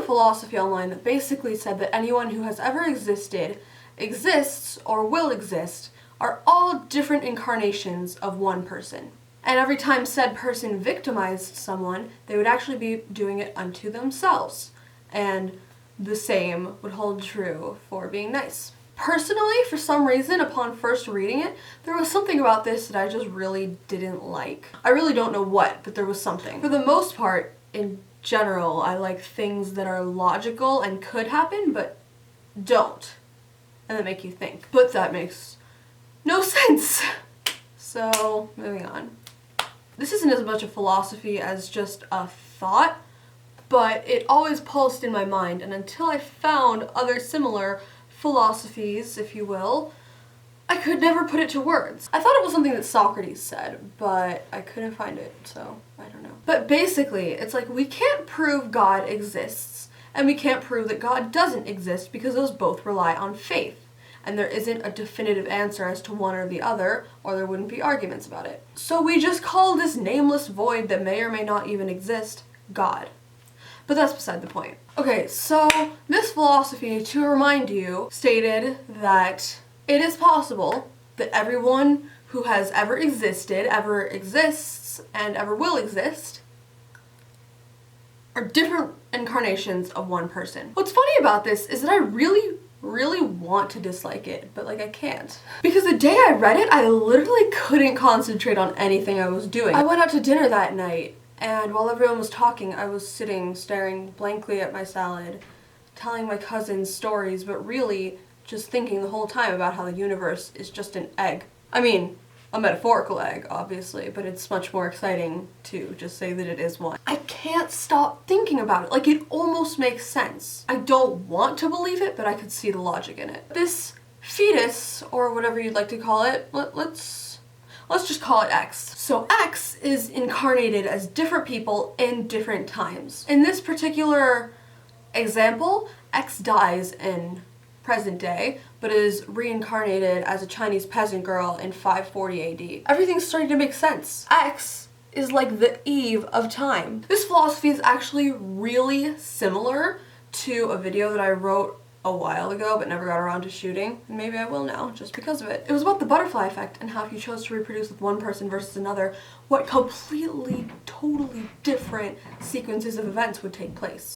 philosophy online that basically said that anyone who has ever existed, exists, or will exist are all different incarnations of one person. And every time said person victimized someone, they would actually be doing it unto themselves. And the same would hold true for being nice. Personally, for some reason, upon first reading it, there was something about this that I just really didn't like. I really don't know what, but there was something. For the most part, in general, I like things that are logical and could happen, but don't. And that make you think. But that makes no sense. So, moving on. This isn't as much a philosophy as just a thought, but it always pulsed in my mind, and until I found other similar philosophies, if you will, I could never put it to words. I thought it was something that Socrates said, but I couldn't find it, so I don't know. But basically, it's like we can't prove God exists, and we can't prove that God doesn't exist because those both rely on faith. And there isn't a definitive answer as to one or the other, or there wouldn't be arguments about it. So we just call this nameless void that may or may not even exist, God. But that's beside the point. Okay, so this philosophy, to remind you, stated that it is possible that everyone who has ever existed, ever exists, and ever will exist are different incarnations of one person. What's funny about this is that I really want to dislike it, but like I can't. Because the day I read it, I literally couldn't concentrate on anything I was doing. I went out to dinner that night, and while everyone was talking, I was sitting staring blankly at my salad, telling my cousins stories, but really just thinking the whole time about how the universe is just an egg. I mean, a metaphorical egg, obviously, but it's much more exciting to just say that it is one. I can't stop thinking about it. Like, it almost makes sense. I don't want to believe it, but I could see the logic in it. This fetus, or whatever you'd like to call it, let's just call it X. So X is incarnated as different people in different times. In this particular example, X dies in present day, but is reincarnated as a Chinese peasant girl in 540 AD. Everything's starting to make sense. X is like the Eve of time. This philosophy is actually really similar to a video that I wrote a while ago but never got around to shooting, and maybe I will now just because of it. It was about the butterfly effect and how if you chose to reproduce with one person versus another, what completely, totally different sequences of events would take place.